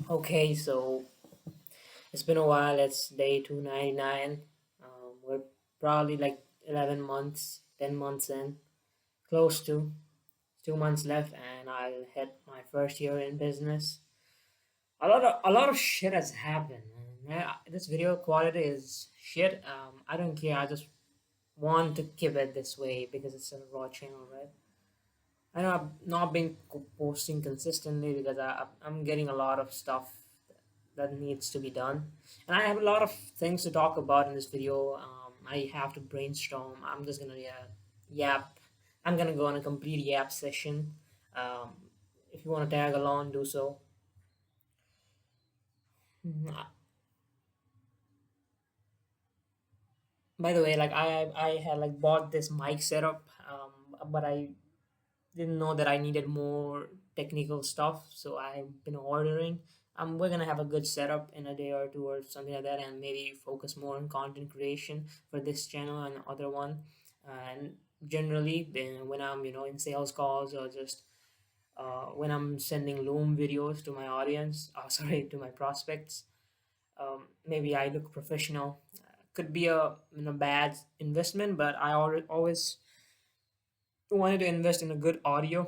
Okay, so it's been a while. It's day 299. We're probably like 11 months, 10 months in, close to 2 months left, and I'll hit my first year in business. A lot of shit has happened. And this video quality is shit. I don't care. I just want to keep it this way because it's a raw channel, right? I know I've not been posting consistently because I'm getting a lot of stuff that needs to be done. And I have a lot of things to talk about in this video. I have to brainstorm. I'm just gonna yap. I'm gonna go on a complete yap session. Um, if you want to tag along, do so. Mhm. By the way, like I had like bought this mic setup, but I didn't know that I needed more technical stuff, so I've been ordering. We're gonna have a good setup in a day or two or something like that, and maybe focus more on content creation for this channel and other one. And generally, when I'm in sales calls or just when I'm sending Loom videos to my audience, sorry, to my prospects, maybe I look professional. Could be a bad investment, but I always wanted to invest in a good audio.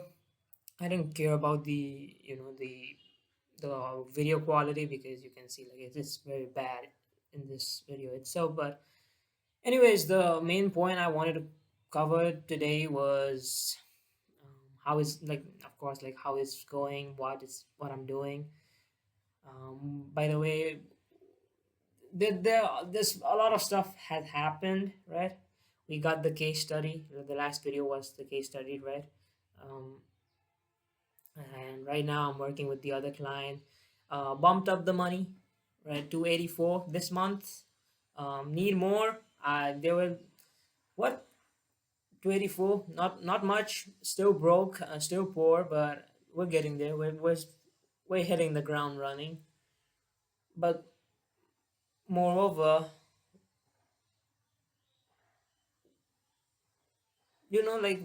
I didn't care about the video quality because you can see like it's very bad in this video itself. But anyways, the main point I wanted to cover today was how is like of course like how it's going, what I'm doing. By the way, there's a lot of stuff had happened, right? We got the case study. The last video was the case study, right? Um, and right now I'm working with the other client. Bumped up the money, right? 284 this month. Need more. They were what 284. Not much. Still broke. Still poor, but we're getting there. We're hitting the ground running. But moreover, like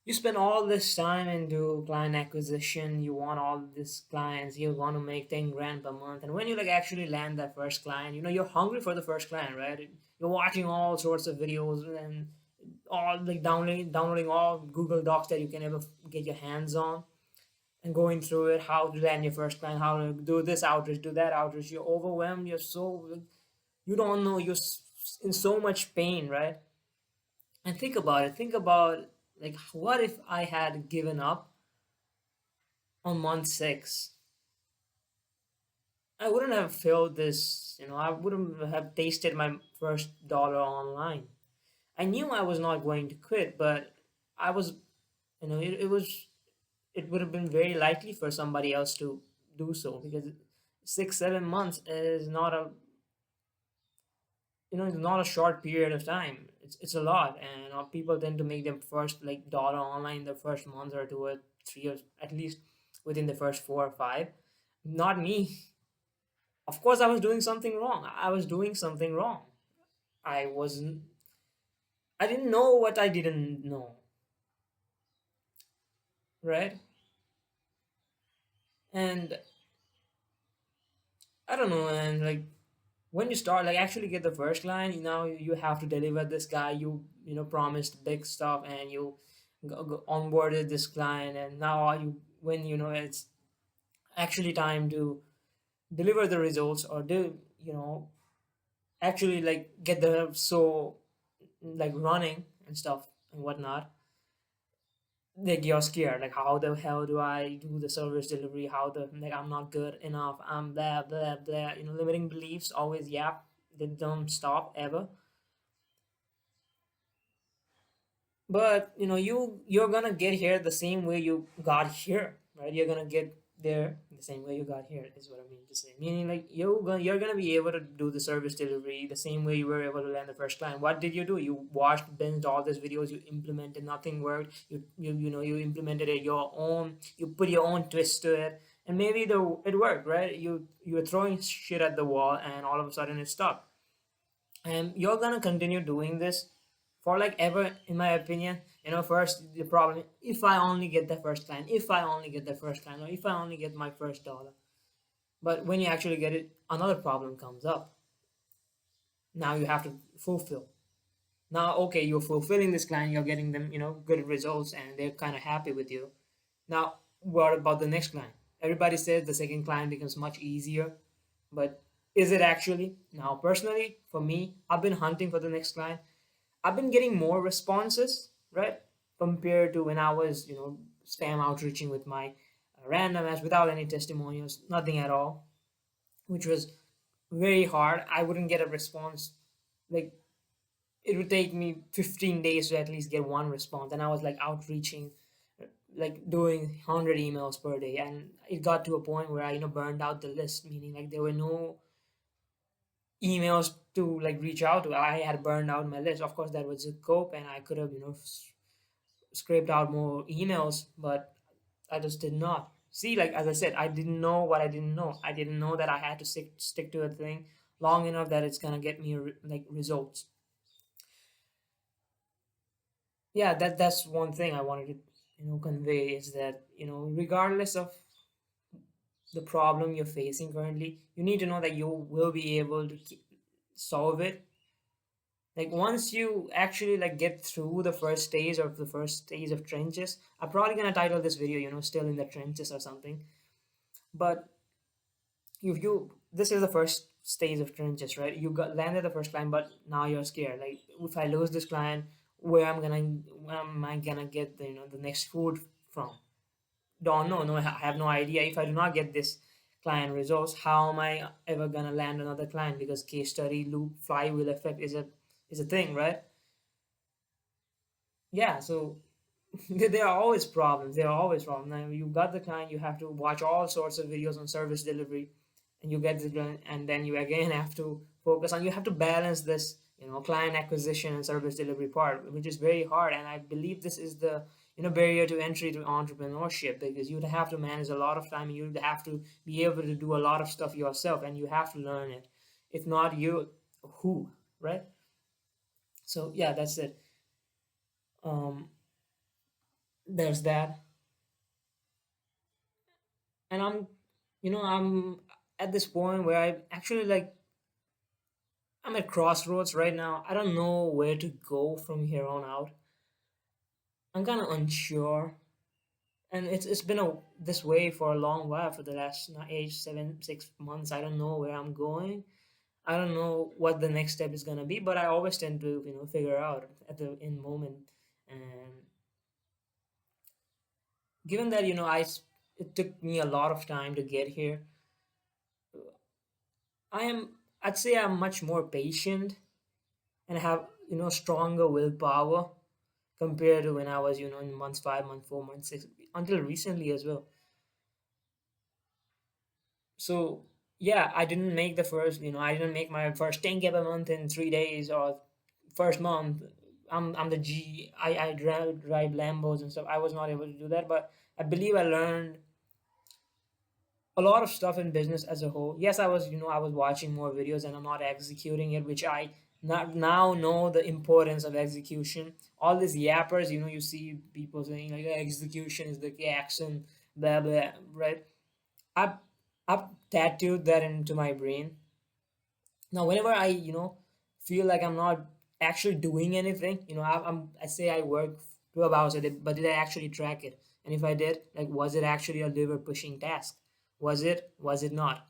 you spend all this time into client acquisition, you want all these clients, you want to make 10 grand per month, and when you like actually land that first client, you're hungry for the first client, right? You're watching all sorts of videos and all like downloading all Google Docs that you can ever get your hands on, and going through it, how to land your first client, how to do this outreach, do that outreach. You're overwhelmed, you don't know, in so much pain, right? And think about like what if I had given up on month 6? I wouldn't have felt this, I wouldn't have tasted my first dollar online. I knew I was not going to quit, but I was, it would have been very likely for somebody else to do so because 6 7 months is not a, it's not a short period of time. It's a lot, and people tend to make their first like dollar online the first month or two or 3 or at least within the first 4 or 5. Not me. Of course, I was doing something wrong. I was doing something wrong. I wasn't. I didn't know what I didn't know, right? And I don't know, and like when you start like actually get the first client, you have to deliver this guy. Promised big stuff, and you onboarded this client, and now you when it's actually time to deliver the results or do actually like get the so like running and stuff and whatnot. Like you're scared, like how the hell do I do the service delivery, how the like I'm not good enough, I'm blah blah blah, limiting beliefs always, yep, they don't stop ever. But you're gonna get here the same way you got here, right? You're gonna get there the same way you got here is what I mean to say. Meaning like you're gonna be able to do the service delivery the same way you were able to land the first client. What did you do? You watched, binged all these videos, you implemented, nothing worked. You implemented it your own, you put your own twist to it, and maybe it worked, right? You were throwing shit at the wall and all of a sudden it stopped. And you're gonna continue doing this for like ever, in my opinion. First the problem, if I only get the first client, if I only get the first client, or if I only get my first dollar. But when you actually get it, another problem comes up. Now you have to fulfill. Now, okay, you're fulfilling this client, you're getting them, good results, and they're kind of happy with you. Now, what about the next client? Everybody says the second client becomes much easier, but is it actually? Now, personally, for me, I've been hunting for the next client. I've been getting more responses, right, compared to when I was, spam outreaching with my random ads without any testimonials, nothing at all, which was very hard. I wouldn't get a response. Like, it would take me 15 days to at least get one response. And I was like outreaching, like doing 100 emails per day. And it got to a point where I, burned out the list, meaning like there were no emails to like reach out to. I had burned out my list. Of course, that was a cope, and I could have, scraped out more emails, but I just did not. See, like as I said, I didn't know what I didn't know. I didn't know that I had to stick to a thing long enough that it's gonna get me like results. Yeah, that's one thing I wanted to convey is that regardless of the problem you're facing currently, you need to know that you will be able to solve it. Like once you actually like get through the first stage of trenches. I'm probably gonna title this video still in the trenches or something. But if you this is the first stage of trenches, right? You got landed the first client, but now you're scared. Like if I lose this client, where am I gonna get the the next food from? Don't know. No, I have no idea. If I do not get this client results, how am I ever gonna land another client? Because case study loop flywheel effect is a thing, right? Yeah. So there are always problems. There are always problems. Now you got the client, you have to watch all sorts of videos on service delivery, and you get the client, and then you again have to focus on. You have to balance this, client acquisition and service delivery part, which is very hard. And I believe this is the barrier to entry to entrepreneurship because you'd have to manage a lot of time. You'd have to be able to do a lot of stuff yourself, and you have to learn it. If not you, who, right? So yeah, that's it. Um, there's that. And I'm at this point where I actually like I'm at crossroads right now. I don't know where to go from here on out. I'm kind of unsure, and it's been this way for a long while, for the last 6 months. I don't know where I'm going. I don't know what the next step is gonna be, but I always tend to figure out at the in moment. And given that it took me a lot of time to get here, I am I'd say I'm much more patient and have stronger willpower compared to when I was in months 5, month 4, month 6, until recently as well. So yeah, I didn't make my first 10K per month in 3 days or first month. I'm the G. I drive Lambos and stuff. I was not able to do that, but I believe I learned a lot of stuff in business as a whole. Yes, I was watching more videos and I'm not executing it, which I not now know the importance of execution. All these yappers, you see people saying like execution is the action, blah blah, right? I've I've tattooed that into my brain. Now, whenever I feel like I'm not actually doing anything, I say I work 12 hours a day, but did I actually track it? And if I did, like, was it actually a liver pushing task? Was it? Was it not?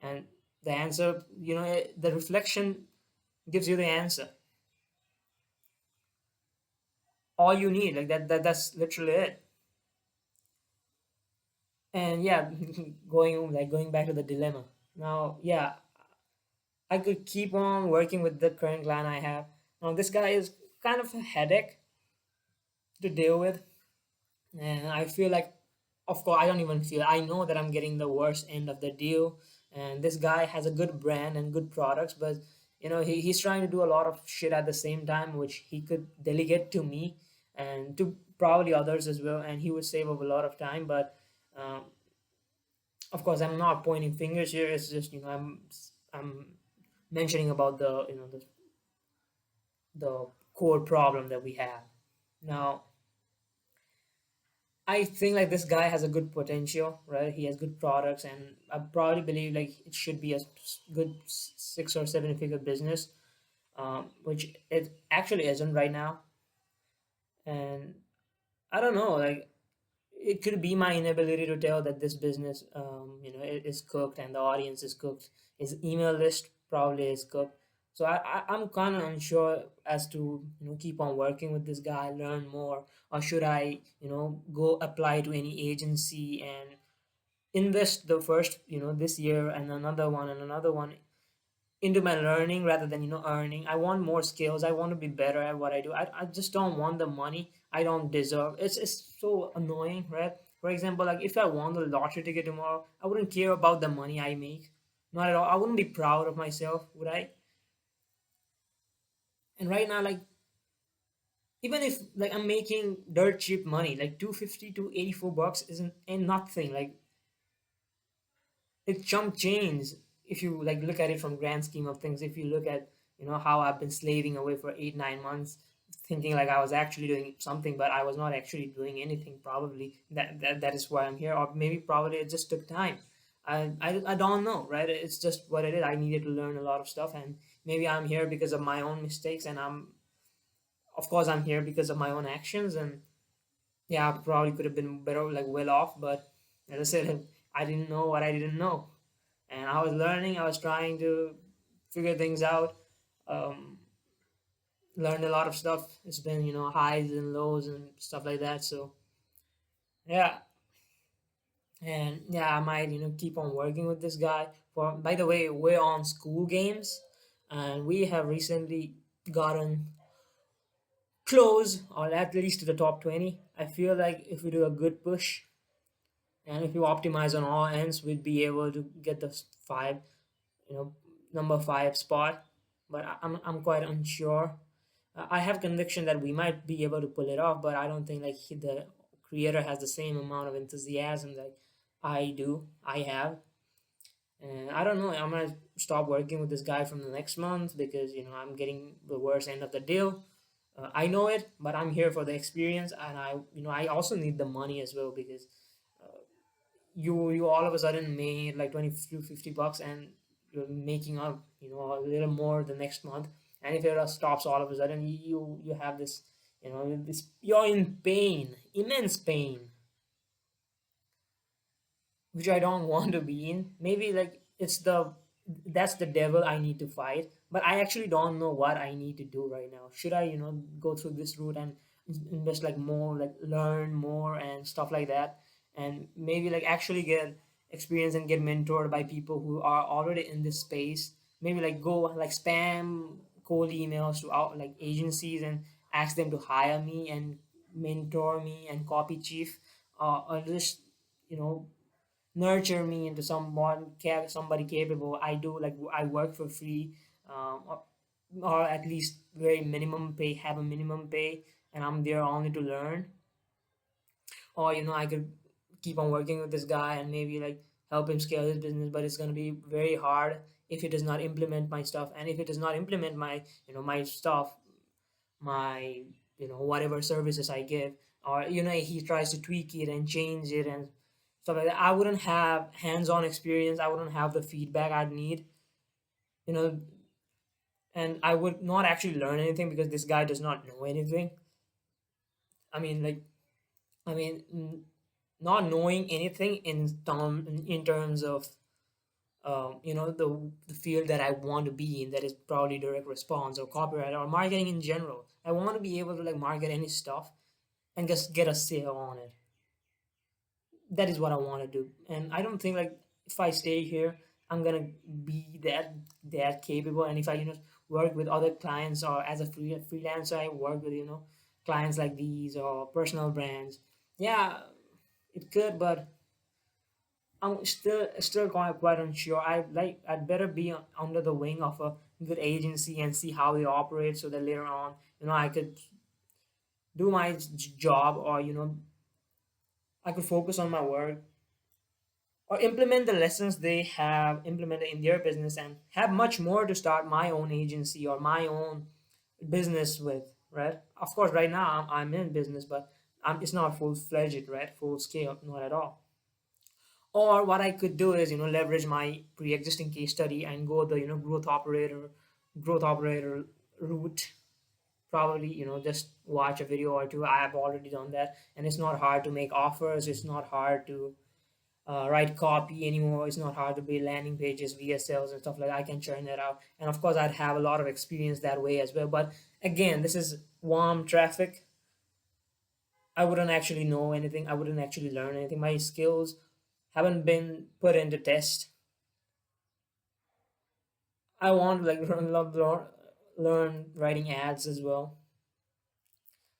And the answer, the reflection gives you the answer. All you need, like that's literally it. And yeah, going back to the dilemma. Now, yeah, I could keep on working with the current client I have. Now, this guy is kind of a headache to deal with, and I feel like, of course, I don't even feel. I know that I'm getting the worst end of the deal, and this guy has a good brand and good products, but he's trying to do a lot of shit at the same time, which he could delegate to me and to probably others as well, and he would save up a lot of time. But um, of course, I'm not pointing fingers here. It's just I'm mentioning about the core problem that we have now. I think like this guy has a good potential, right? He has good products, and I probably believe like it should be a good 6 or 7 figure business, which it actually isn't right now. And I don't know, like it could be my inability to tell that this business, is cooked and the audience is cooked. His email list probably is cooked. So I'm kind of unsure as to keep on working with this guy, learn more, or should I go apply to any agency and invest the first this year and another one into my learning rather than earning. I want more skills. I want to be better at what I do. I just don't want the money I don't deserve. It's so annoying, right? For example, like if I won the lottery ticket tomorrow, I wouldn't care about the money I make, not at all. I wouldn't be proud of myself, would I? And right now, like even if like I'm making dirt cheap money, like 250 to 84 bucks isn't and nothing. Like it's chump change if you like look at it from grand scheme of things. If you look at how I've been slaving away for 8 9 months, thinking like I was actually doing something, but I was not actually doing anything. Probably that is why I'm here, or maybe probably it just took time. I don't know, right? It's just what it is. I needed to learn a lot of stuff, and maybe I'm here because of my own mistakes, and of course I'm here because of my own actions. And yeah, I probably could have been better, like well off, but as I said, I didn't know what I didn't know, and I was learning. I was trying to figure things out. Um, Learned a lot of stuff. It's been highs and lows and stuff like that. So yeah, and yeah, I might keep on working with this guy. For by the way, we're on school games, and we have recently gotten close, or at least to the top 20. I feel like if we do a good push, and if you optimize on all ends, we'd be able to get the five, you know, number five spot. But I'm quite unsure. I have conviction that we might be able to pull it off, but I don't think like the creator has the same amount of enthusiasm that I do. I have, and I don't know. I'm gonna stop working with this guy from the next month because I'm getting the worst end of the deal. I know it, but I'm here for the experience, and I also need the money as well because you all of a sudden made like 20 to 50 bucks and you're making up a little more the next month, and if it stops all of a sudden, you have this this you're in pain, immense pain, which I don't want to be in. Maybe like that's the devil I need to fight, but I actually don't know what I need to do right now. Should I go through this route and invest like more, like learn more and stuff like that, and maybe like actually get experience and get mentored by people who are already in this space? Maybe like go like spam cold emails to out like agencies and ask them to hire me and mentor me and copy chief, or just you know nurture me into somebody capable. I do like I work for free, or at least very minimum pay, have a minimum pay, and I'm there only to learn. Or I could keep on working with this guy and maybe like help him scale his business, but it's going to be very hard if he does not implement my stuff, and if he does not implement my my stuff, my whatever services I give, or he tries to tweak it and change it and stuff like that. I wouldn't have hands-on experience. I wouldn't have the feedback I'd need, you know, and I would not actually learn anything because this guy does not know anything. I mean, like, I mean, not knowing anything in terms of the field that I want to be in, that is probably direct response or copyright or marketing in general. I want to be able to like market any stuff and just get a sale on it. That is what I want to do. And I don't think like if I stay here, I'm gonna be that capable. And if I work with other clients, or as a freelancer, I work with clients like these or personal brands. Yeah, it could, but I'm still quite unsure. I'd better be under the wing of a good agency and see how they operate, so that later on I could do my job, or I could focus on my work, or implement the lessons they have implemented in their business, and have much more to start my own agency or my own business with, right? Of course, right now I'm in business, but It's not full fledged, right? Full scale, not at all. Or what I could do is, leverage my pre-existing case study and go the, growth operator route. Probably, just watch a video or two. I have already done that, and it's not hard to make offers. It's not hard to write copy anymore. It's not hard to build landing pages, VSLs, and stuff like that. I can churn that out, and of course, I'd have a lot of experience that way as well. But again, this is warm traffic. I wouldn't actually know anything. I wouldn't actually learn anything. My skills haven't been put into test. I want to like learn writing ads as well.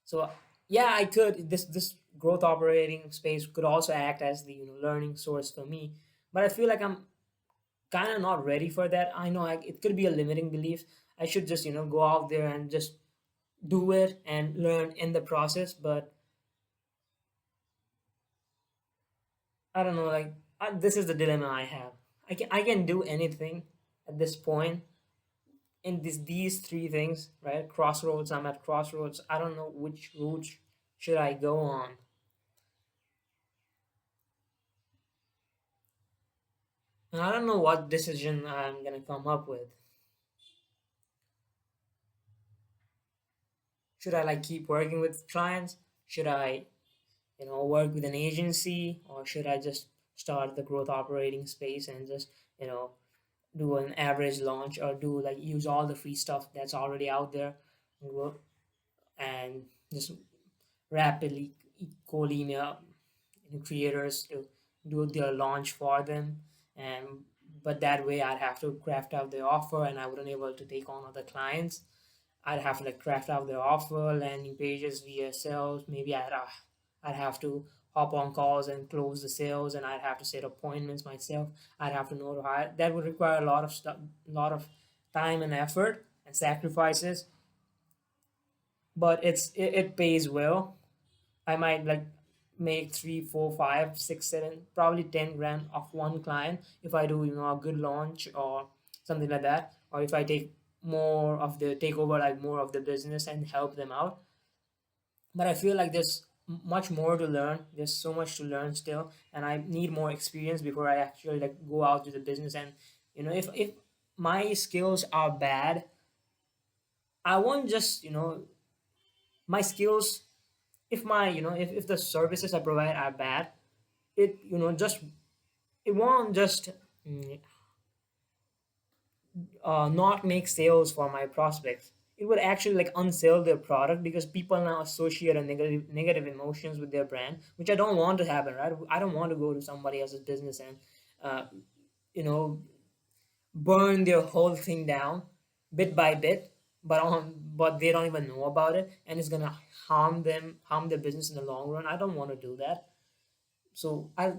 So yeah, I could this growth operating space could also act as the learning source for me. But I feel like I'm kind of not ready for that. I know it could be a limiting belief. I should just go out there and just do it and learn in the process. But I don't know. Like this is the dilemma I have. I can do anything at this point in these three things, right? Crossroads. I'm at crossroads. I don't know which route should I go on. And I don't know what decision I'm gonna come up with. Should I like keep working with clients? Should I, work with an agency, or should I just start the growth operating space and just, you know, do an average launch, or do like use all the free stuff that's already out there and and just rapidly cold email creators to do their launch for them. And but that way I'd have to craft out the offer, and I wouldn't able to take on other clients. I'd have to like craft out the offer, landing pages, via sales. Maybe I'd have to hop on calls and close the sales, and I'd have to set appointments myself. I'd have to notify. That would require a lot of stuff, a lot of time and effort and sacrifices. But it pays well. I might like make three, four, five, six, seven, probably 10 grand off one client if I do a good launch or something like that, or if I take over like more of the business and help them out. But I feel like there's much more to learn. There's so much to learn still, and I need more experience before I actually like go out to the business. And if my skills are bad, I won't just my skills. If my if the services I provide are bad, it just it won't just mm, not make sales for my prospects. It would actually like unsell their product, because people now associate a negative emotions with their brand, which I don't want to happen, right? I don't want to go to somebody else's business and uh, you know burn their whole thing down bit by bit, but they don't even know about it, and it's gonna harm their business in the long run. I don't want to do that. So I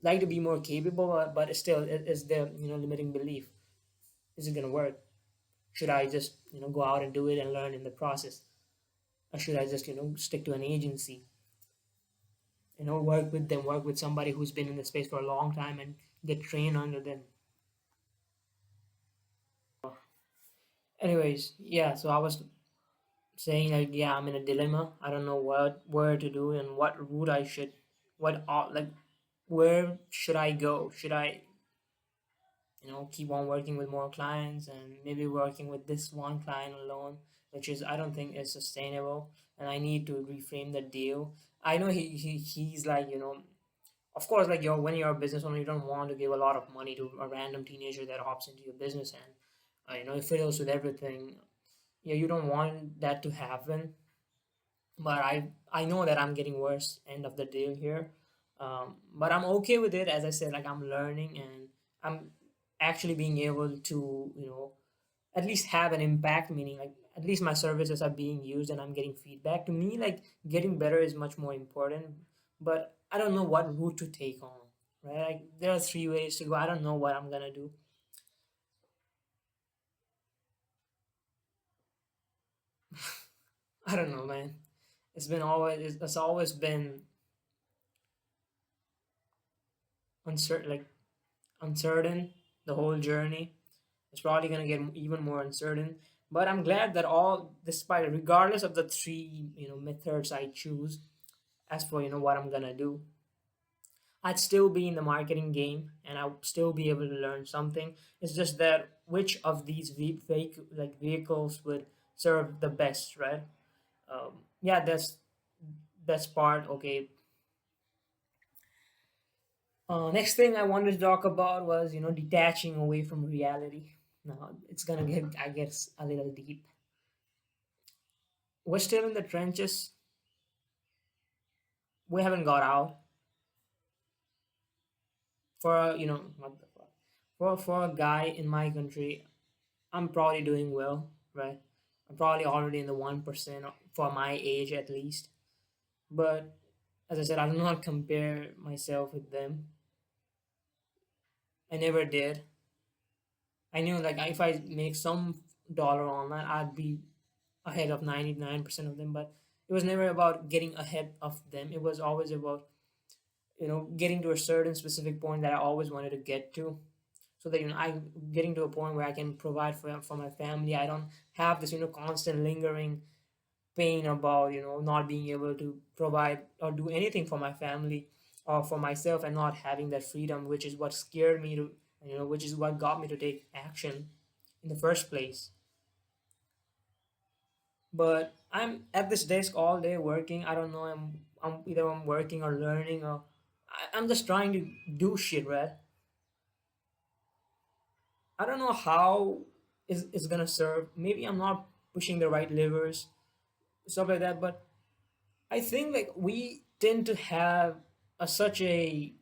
like to be more capable, but still, it is the limiting belief. Is it gonna work? Should I just go out and do it and learn in the process, or should I just stick to an agency? Work with somebody who's been in the space for a long time and get trained under them. Anyways, yeah. So I was saying like, yeah, I'm in a dilemma. I don't know what where to do and what route I should, like where should I go? Should I keep on working with more clients and maybe working with this one client alone, which is I don't think is sustainable, and I need to reframe the deal. I know he's like, of course, like when you're a business owner, you don't want to give a lot of money to a random teenager that hops into your business and it fiddles with everything. Yeah, you don't want that to happen. But I know that I'm getting worse end of the deal here. But I'm okay with it. As I said, like I'm learning, and I'm actually being able to at least have an impact, meaning like at least my services are being used and I'm getting feedback. To me, like getting better is much more important. But I don't know what route to take on, right? Like there are three ways to go. I don't know what I'm gonna do. I don't know, man. It's always been uncertain, like uncertain the whole journey. It's probably going to get even more uncertain. But I'm glad that despite, regardless of the three, methods I choose, as for what I'm gonna do, I'd still be in the marketing game and I'll still be able to learn something. It's just that which of these vehicles would serve the best, right? Yeah, that's part. Okay. Next thing I wanted to talk about was detaching away from reality. Now it's gonna get, I guess, a little deep. We're still in the trenches. We haven't got out. For what the fuck, for a guy in my country, I'm probably doing well, right? I'm probably already in the 1% for my age at least. But as I said, I do not compare myself with them. I never did. I knew like if I make some dollar online, I'd be ahead of 99% of them. But it was never about getting ahead of them. It was always about getting to a certain specific point that I always wanted to get to, so that I'm getting to a point where I can provide for my family. I don't have this constant lingering pain about not being able to provide or do anything for my family or for myself, and not having that freedom, which is what scared me to which is what got me to take action in the first place. But I'm at this desk all day working. I don't know, I'm either I'm working or learning, or I'm just trying to do shit, right? I don't know how is gonna serve. Maybe I'm not pushing the right levers, stuff like that. But I think like we tend to have such a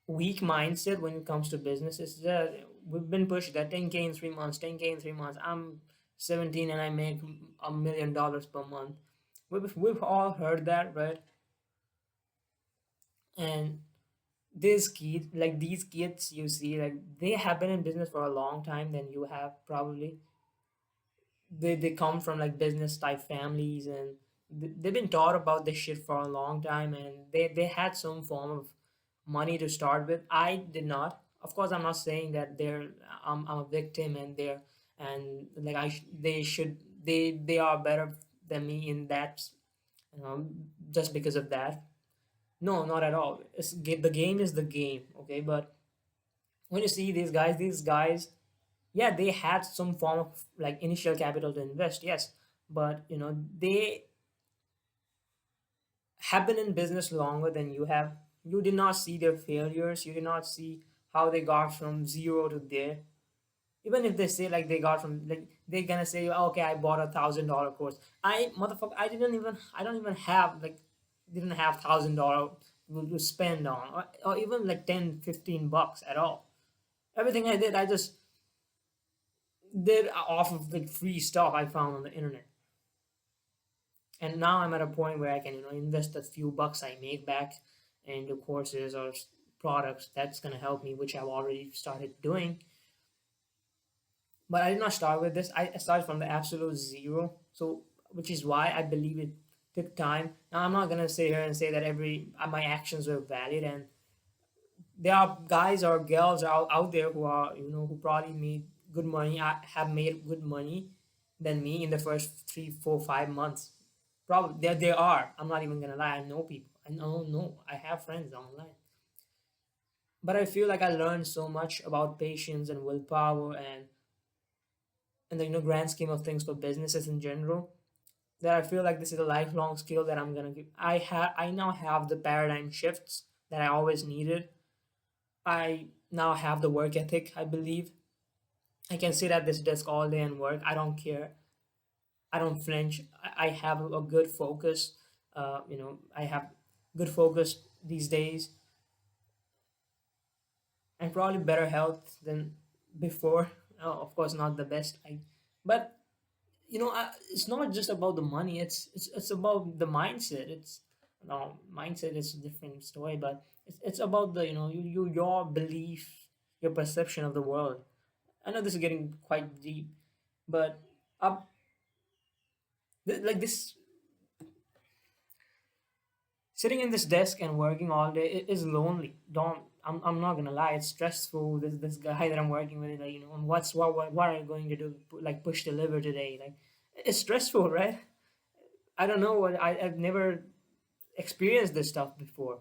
weak mindset when it comes to business. It's that we've been pushed that 10K in 3 months, 10K in 3 months. I'm 17 and I make $1 million per month. We've all heard that, right? And these kids you see, like they have been in business for a long time than you have probably. They come from like business type families, and they've been taught about this shit for a long time, and they had some form of money to start with. I did not. Of course, I'm not saying that I'm a victim, and like they should, they are better than me in that, just because of that. No, not at all. The game is the game, okay? But when you see these guys, yeah, they had some form of like initial capital to invest, yes, but they have been in business longer than you have. You did not see their failures. You did not see how they got from zero to there. Even if they say like they got from, like they're gonna say, okay, I bought $1,000 course. I don't even have like didn't have $1,000 to spend on, or even like 10, 15 bucks at all. Everything I did, I just did off of the free stuff I found on the internet. And now I'm at a point where I can invest a few bucks I make back into courses or products that's going to help me, which I've already started doing. But I did not start with this. I started from the absolute zero, so which is why I believe it took time. Now I'm not going to sit here and say that every my actions were valid, and there are guys or girls out there who are who probably made good money, have made good money than me in the first 3, 4, 5 months. Probably there are. I'm not even gonna lie. I know people. I know no. I have friends online. But I feel like I learned so much about patience and willpower, and the grand scheme of things for businesses in general, that I feel like this is a lifelong skill that I'm gonna give. I now have the paradigm shifts that I always needed. I now have the work ethic, I believe. I can sit at this desk all day and work. I don't care. I don't flinch. I have a good focus. I have good focus these days, and probably better health than before. Of course, not the best. But it's not just about the money. It's about the mindset. It's no mindset is a different story, but it's about the your belief, your perception of the world. I know this is getting quite deep, but up like this, sitting in this desk and working all day is lonely. Don't I'm not gonna lie, it's stressful. This guy that I'm working with, like, and what are you going to do? Like push deliver today? Like It's stressful, right? I don't know what I've never experienced this stuff before.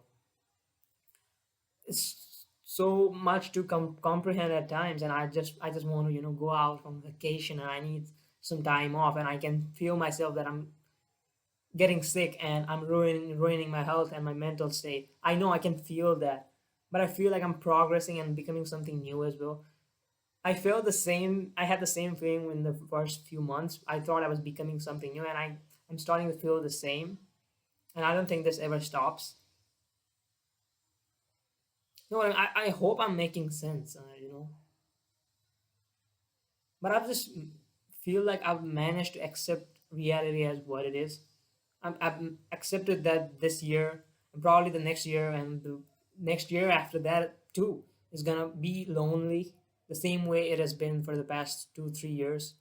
It's so much to comprehend at times, and I just want to go out from vacation, and I need some time off, and I can feel myself that I'm getting sick and I'm ruining my health and my mental state. I know I can feel that, but I feel like I'm progressing and becoming something new as well. I felt the same. I had the same feeling in the first few months. I thought I was becoming something new, and I'm starting to feel the same. And I don't think this ever stops. No, I hope I'm making sense. But I just feel like I've managed to accept reality as what it is. I've accepted that this year, and probably the next year, and the next year after that too, is gonna be lonely, the same way it has been for the past 2 3 years.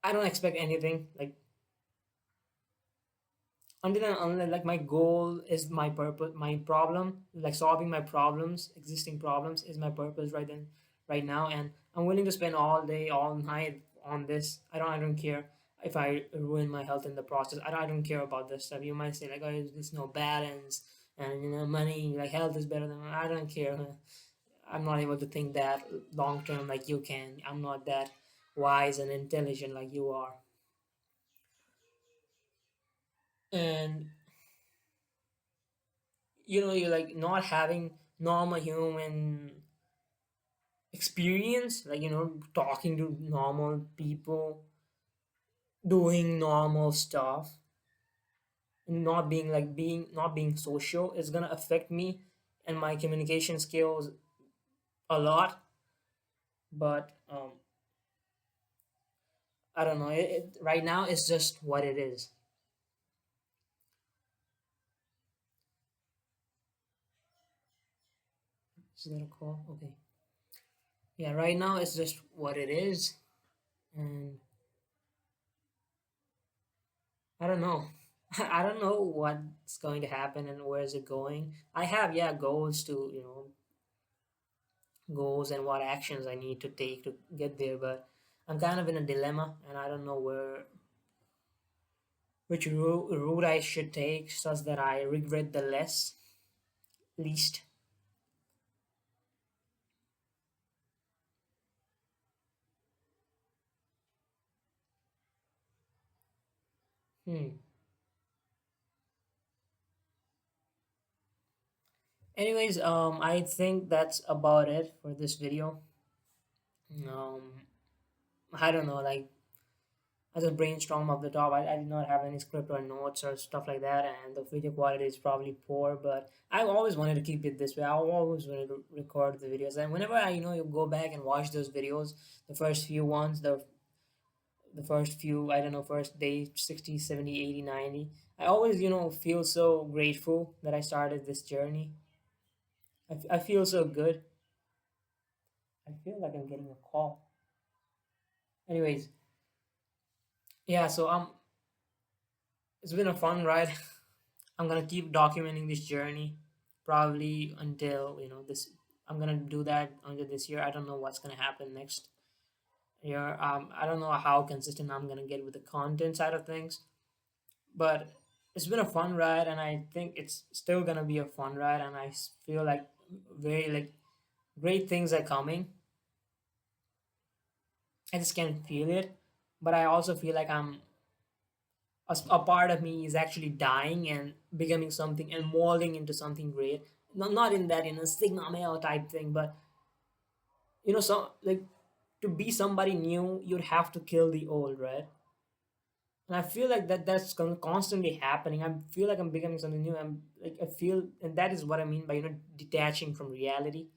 I don't expect anything like until and unless like my goal is my purpose, my problem, like solving my problems, existing problems is my purpose right now, and I'm willing to spend all day, all night on this. I don't care if I ruin my health in the process. I don't care about this stuff. You might say like, oh, there's no balance, and money, like health is better than. I don't care. I'm not able to think that long term like you can. I'm not that wise and intelligent like you are. And you're like not having normal human experience, like talking to normal people, doing normal stuff, and not being social is gonna affect me and my communication skills a lot. But I don't know, right now it's just what it is. Is that a call? Okay. Yeah, right now it's just what it is. And I don't know. I don't know what's going to happen and where is it going. I have, yeah, goals to, goals and what actions I need to take to get there, but I'm kind of in a dilemma and I don't know which route I should take such that I regret the least. Hmm. Anyways, I think that's about it for this video. Um, I don't know, like I just brainstorm off the top. I did not have any script or notes or stuff like that, and the video quality is probably poor. But I always wanted to keep it this way. I always wanted to record the videos, and whenever you go back and watch those videos, the first few ones, the first few, I don't know, first day 60, 70, 80, 90, I always feel so grateful that I started this journey. I feel so good. I feel like I'm getting a call. Anyways, yeah. So it's been a fun ride. I'm gonna keep documenting this journey probably until this. I'm gonna do that until this year. I don't know what's gonna happen next year. I don't know how consistent I'm gonna get with the content side of things, but it's been a fun ride, and I think it's still gonna be a fun ride. And feel like very like great things are coming. I just can feel it, but I also feel like a part of me is actually dying and becoming something and molding into something great. Not in that sigma male type thing, but so like to be somebody new, you'd have to kill the old, right? And I feel like that's constantly happening. I feel like I'm becoming something new. I'm like I feel, and that is what I mean by detaching from reality.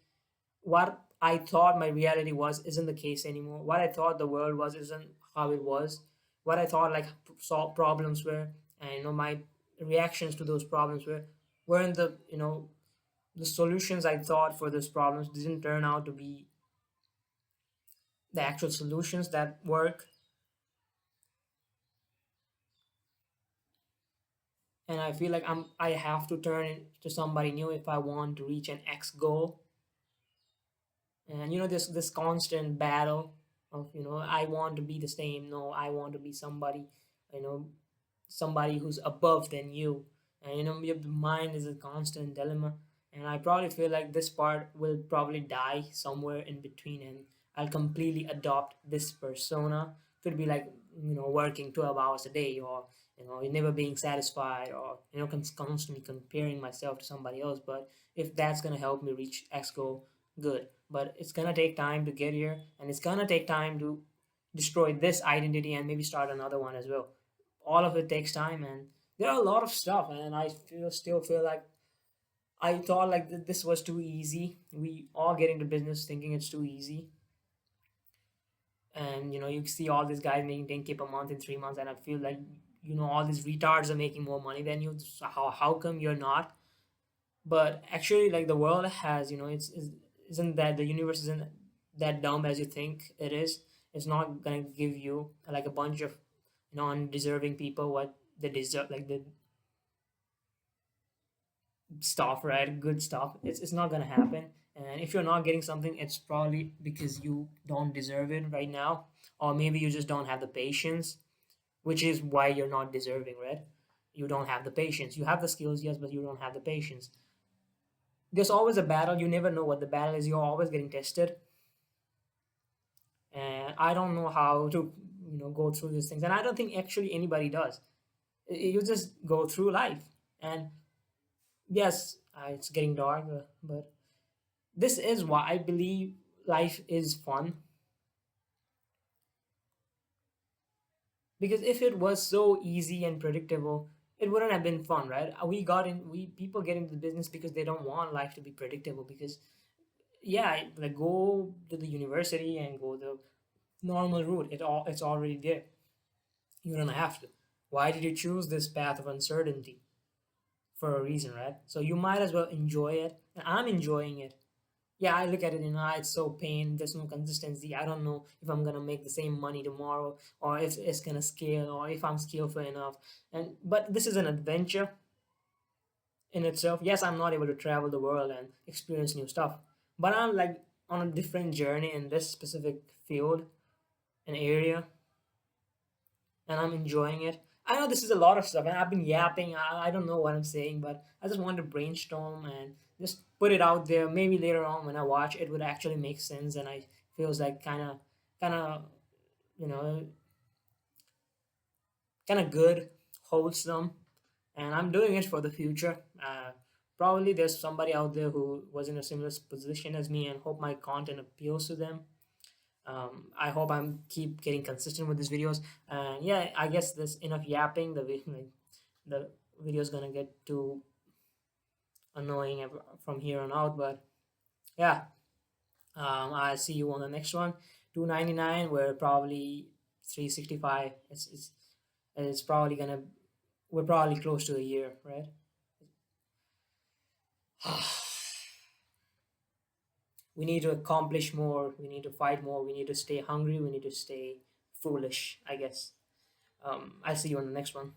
What I thought my reality was isn't the case anymore. What I thought the world was isn't how it was. What I thought like solve problems were, and my reactions to those problems weren't the solutions I thought for those problems didn't turn out to be the actual solutions that work. And I feel like I have to turn into somebody new if I want to reach an X goal. And this constant battle of, I want to be the same. No, I want to be somebody, you know somebody who's above than you. And your mind is a constant dilemma. And I probably feel like this part will probably die somewhere in between, and I'll completely adopt this persona. Could be like, working 12 hours a day, or never being satisfied, or constantly comparing myself to somebody else. But if that's going to help me reach X goal, good. But it's going to take time to get here, and it's going to take time to destroy this identity and maybe start another one as well. All of it takes time, and there are a lot of stuff, and I still feel like I thought like this was too easy. We all get into business thinking it's too easy. And you see all these guys making 10K per month in 3 months, and I feel like all these retards are making more money than you. So how come you're not? But actually, like, the world has, isn't that the universe isn't that dumb as you think it is. It's not gonna give you like a bunch of undeserving people what they deserve, like the stuff, right? Good stuff. It's not gonna happen. And if you're not getting something, it's probably because you don't deserve it right now, or maybe you just don't have the patience, which is why you're not deserving, right? You don't have the patience. You have the skills, yes, but you don't have the patience. There's always a battle. You never know what the battle is. You're always getting tested, and I don't know how to go through these things, and I don't think actually anybody does. You just go through life, and yes, it's getting dark, but this is why I believe life is fun. Because if it was so easy and predictable, it wouldn't have been fun, right? We people get into the business because they don't want life to be predictable. Because yeah, like, go to the university and go the normal route. It's already there. You don't have to. Why did you choose this path of uncertainty? For a reason, right? So you might as well enjoy it. And I'm enjoying it. Yeah, I look at it, it's so pain. There's no consistency. I don't know if I'm gonna make the same money tomorrow, or if it's gonna scale, or if I'm skillful enough. And but this is an adventure in itself. Yes, I'm not able to travel the world and experience new stuff, but I'm like on a different journey in this specific field and area, and I'm enjoying it. I know this is a lot of stuff, and I've been yapping. I don't know what I'm saying, but I just want to brainstorm and just put it out there. Maybe later on when I watch it would actually make sense, and I feels like kind of, you know, kind of good, wholesome, and I'm doing it for the future. Probably there's somebody out there who was in a similar position as me, and hope my content appeals to them. I hope I'm keep getting consistent with these videos. And yeah, I guess there's enough yapping. Like, the video is gonna get too annoying from here on out. But yeah, I see you on the next one. 299. We're probably 365. It's probably gonna. We're probably close to a year, right? We need to accomplish more. We need to fight more. We need to stay hungry. We need to stay foolish, I guess. I'll see you on the next one.